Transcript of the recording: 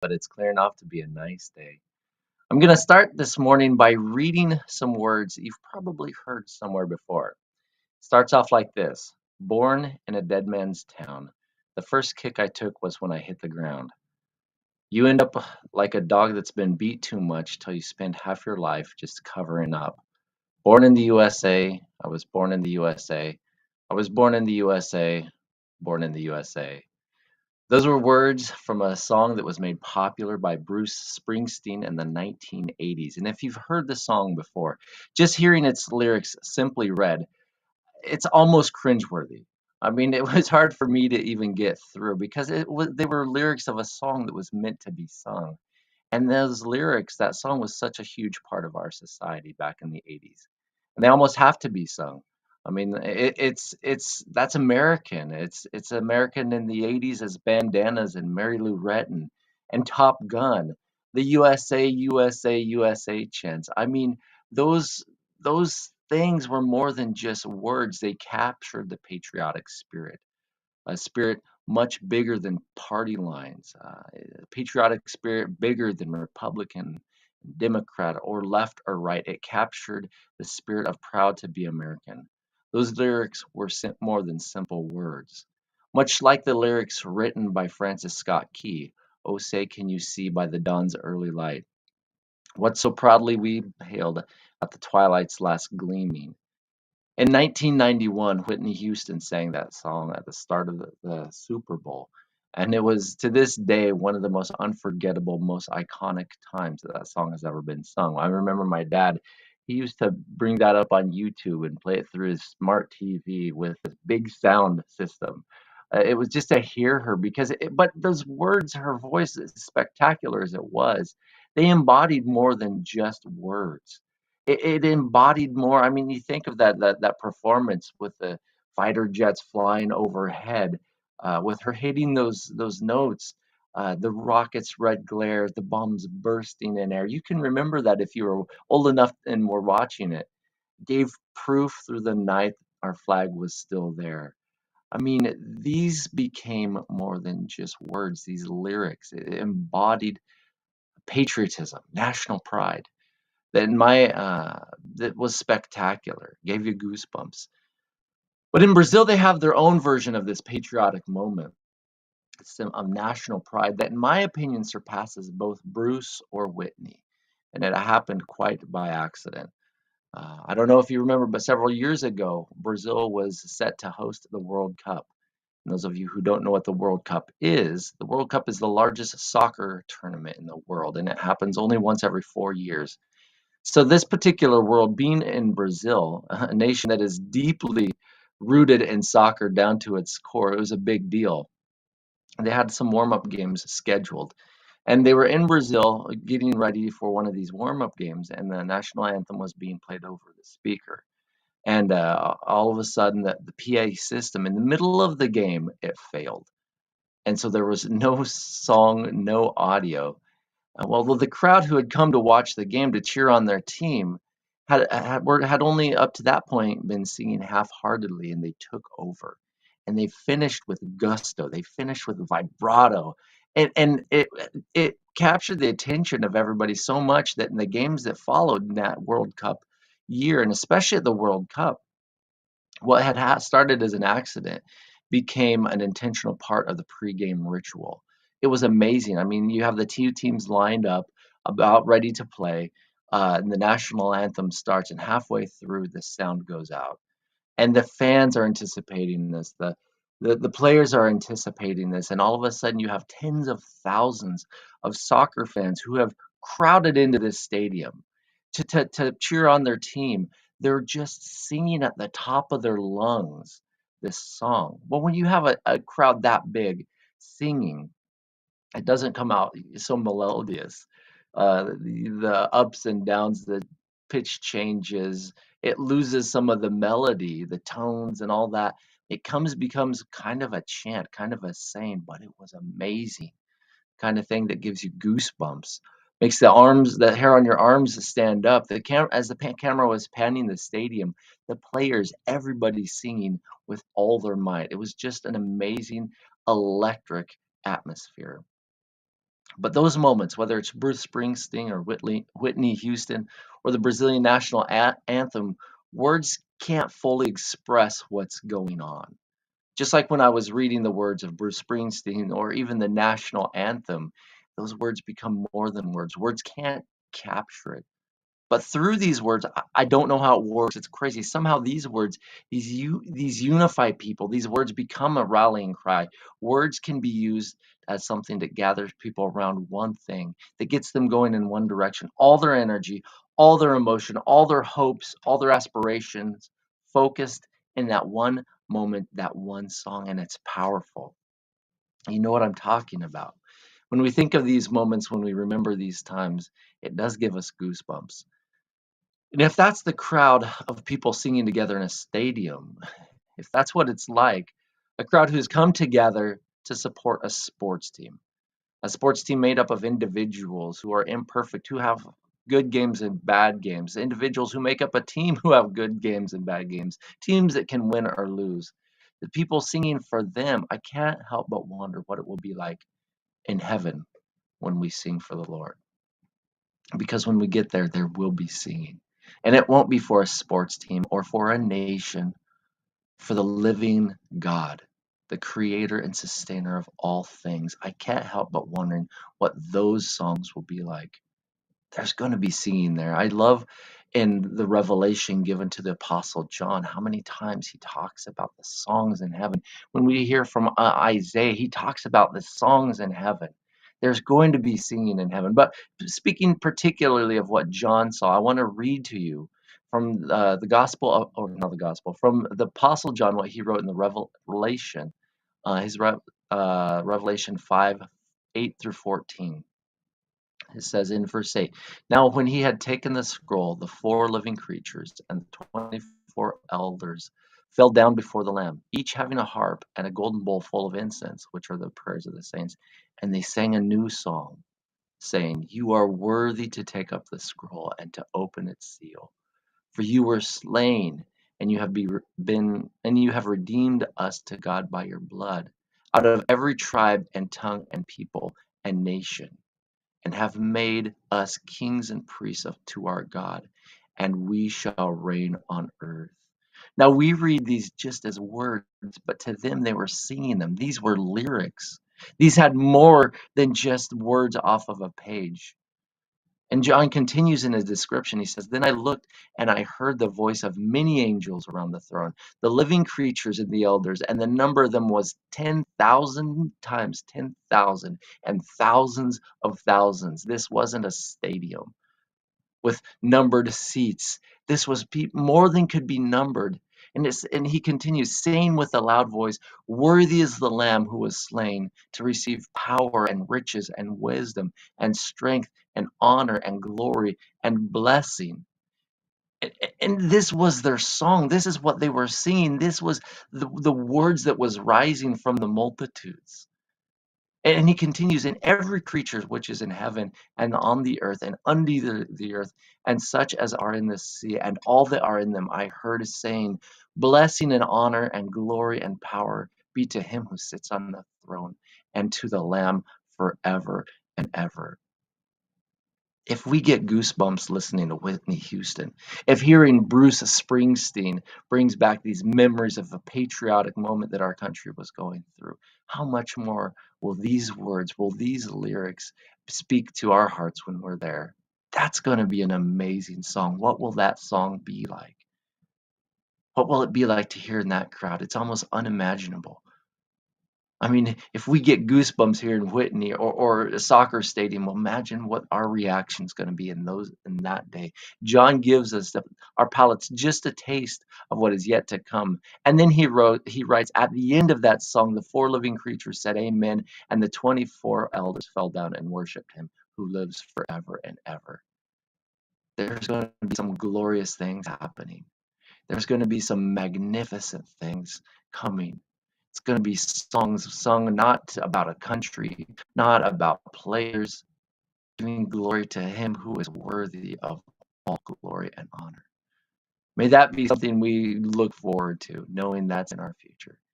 but it's clearing off to be a nice day. I'm going to start this morning by reading some words you've probably heard somewhere before. Starts off like this: Born in a dead man's town. The first kick I took was when I hit the ground. You end up like a dog that's been beat too much till you spend half your life just covering up. Born in the USA, I was born in the USA. I was born in the USA, born in the USA. Those were words from a song that was made popular by Bruce Springsteen in the 1980s. And if you've heard the song before, just hearing its lyrics simply read, it's almost cringeworthy. I mean, it was hard for me to even get through because they were lyrics of a song that was meant to be sung. And those lyrics, that song was such a huge part of our society back in the 80s. And they almost have to be sung. I mean, it's that's American. It's American in the 80s as Bandanas and Mary Lou Retton and Top Gun, the USA, USA, USA chants. I mean, those those things were more than just words. They captured the patriotic spirit, a spirit much bigger than party lines, a patriotic spirit bigger than Republican, Democrat, or left or right. It captured the spirit of proud to be American. Those lyrics were more than simple words. Much like the lyrics written by Francis Scott Key, "Oh, say, can you see by the dawn's early light what so proudly we hailed at the twilight's last gleaming." In 1991, Whitney Houston sang that song at the start of the Super Bowl. And it was to this day one of the most unforgettable, most iconic times that that song has ever been sung. I remember my dad, he used to bring that up on YouTube and play it through his smart TV with this big sound system. It was just to hear her but those words, her voice, as spectacular as it was, they embodied more than just words. It embodied more. I mean, you think of that performance with the fighter jets flying overhead, with her hitting those notes, the rockets' red glare, the bombs bursting in air. You can remember that if you were old enough and were watching it. Gave proof through the night our flag was still there. I mean, these became more than just words. These lyrics, it embodied patriotism, national pride that was spectacular, gave you goosebumps. But in Brazil, they have their own version of this patriotic moment, of national pride that, in my opinion, surpasses both Bruce or Whitney. And it happened quite by accident. I don't know if you remember, but several years ago, Brazil was set to host the World Cup. And those of you who don't know what the World Cup is the largest soccer tournament in the world, and it happens only once every 4 years. So this particular world, being in Brazil, a nation that is deeply rooted in soccer down to its core, it was a big deal. They had some warm-up games scheduled, and they were in Brazil getting ready for one of these warm-up games, and the national anthem was being played over the speaker. And all of a sudden, the PA system in the middle of the game, it failed. And so there was no song, no audio. Well, the crowd who had come to watch the game to cheer on their team had only up to that point been singing half-heartedly, and they took over, and they finished with gusto. They finished with vibrato, and it captured the attention of everybody so much that in the games that followed in that World Cup year, and especially at the World Cup, what had started as an accident became an intentional part of the pregame ritual. It was amazing. I mean, you have the two teams lined up, about ready to play, and the national anthem starts, and halfway through, the sound goes out. And the fans are anticipating this. The players are anticipating this. And all of a sudden, you have tens of thousands of soccer fans who have crowded into this stadium to cheer on their team. They're just singing at the top of their lungs this song. Well, when you have a crowd that big singing, it doesn't come out so melodious. The ups and downs, the pitch changes, it loses some of the melody, the tones, and all that. It becomes kind of a chant, kind of a saying, but it was amazing kind of thing that gives you goosebumps. Makes the hair on your arms stand up. As the camera was panning the stadium, the players, everybody singing with all their might. It was just an amazing, electric atmosphere. But those moments, whether it's Bruce Springsteen or Whitney Houston or the Brazilian national anthem, words can't fully express what's going on. Just like when I was reading the words of Bruce Springsteen or even the national anthem, those words become more than words. Words can't capture it. But through these words, I don't know how it works. It's crazy. Somehow these words, these unify people. These words become a rallying cry. Words can be used as something that gathers people around one thing, that gets them going in one direction. All their energy, all their emotion, all their hopes, all their aspirations focused in that one moment, that one song, and it's powerful. You know what I'm talking about. When we think of these moments, when we remember these times, it does give us goosebumps. And if that's the crowd of people singing together in a stadium, if that's what it's like, a crowd who's come together to support a sports team made up of individuals who are imperfect, who have good games and bad games, individuals who make up a team who have good games and bad games, teams that can win or lose. The people singing for them, I can't help but wonder what it will be like in heaven when we sing for the Lord. Because when we get there, there will be singing. And it won't be for a sports team or for a nation, for the living God, the creator and sustainer of all things. I can't help but wondering what those songs will be like. There's going to be singing there. I love in the revelation given to the Apostle John how many times he talks about the songs in heaven. When we hear from Isaiah, he talks about the songs in heaven. There's going to be singing in heaven. But speaking particularly of what John saw, I want to read to you from the Gospel, or not the Gospel, from the Apostle John, what he wrote in the Revelation, Revelation 5, 8 through 14. It says in verse 8, now when he had taken the scroll, the four living creatures and the 24 elders fell down before the Lamb, each having a harp and a golden bowl full of incense, which are the prayers of the saints. And they sang a new song, saying, you are worthy to take up the scroll and to open its seal. For you were slain, and you have redeemed us to God by your blood, out of every tribe and tongue and people and nation, and have made us kings and priests to our God, and we shall reign on earth. Now we read these just as words, but to them they were singing them. These were lyrics. These had more than just words off of a page. And John continues in his description. He says, then I looked and I heard the voice of many angels around the throne, the living creatures and the elders, and the number of them was 10,000 times 10,000 and thousands of thousands. This wasn't a stadium with numbered seats. This was more than could be numbered. And he continues, saying with a loud voice, worthy is the Lamb who was slain to receive power and riches and wisdom and strength and honor and glory and blessing. And this was their song. This is what they were singing. This was the words that was rising from the multitudes. And he continues, in every creature which is in heaven and on the earth and under the earth, and such as are in the sea, and all that are in them, I heard saying, blessing and honor and glory and power be to him who sits on the throne and to the Lamb forever and ever. If we get goosebumps listening to Whitney Houston, if hearing Bruce Springsteen brings back these memories of a patriotic moment that our country was going through, how much more will these words, will these lyrics speak to our hearts when we're there? That's going to be an amazing song. What will that song be like? What will it be like to hear in that crowd? It's almost unimaginable. I mean, if we get goosebumps here in Whitney or a soccer stadium, well, imagine what our reaction is going to be in that day. John gives us our palates just a taste of what is yet to come. And then he writes, at the end of that song, the four living creatures said, amen, and the 24 elders fell down and worshiped him who lives forever and ever. There's going to be some glorious things happening. There's going to be some magnificent things coming. It's going to be songs sung not about a country, not about players, giving glory to him who is worthy of all glory and honor. May that be something we look forward to, knowing that's in our future.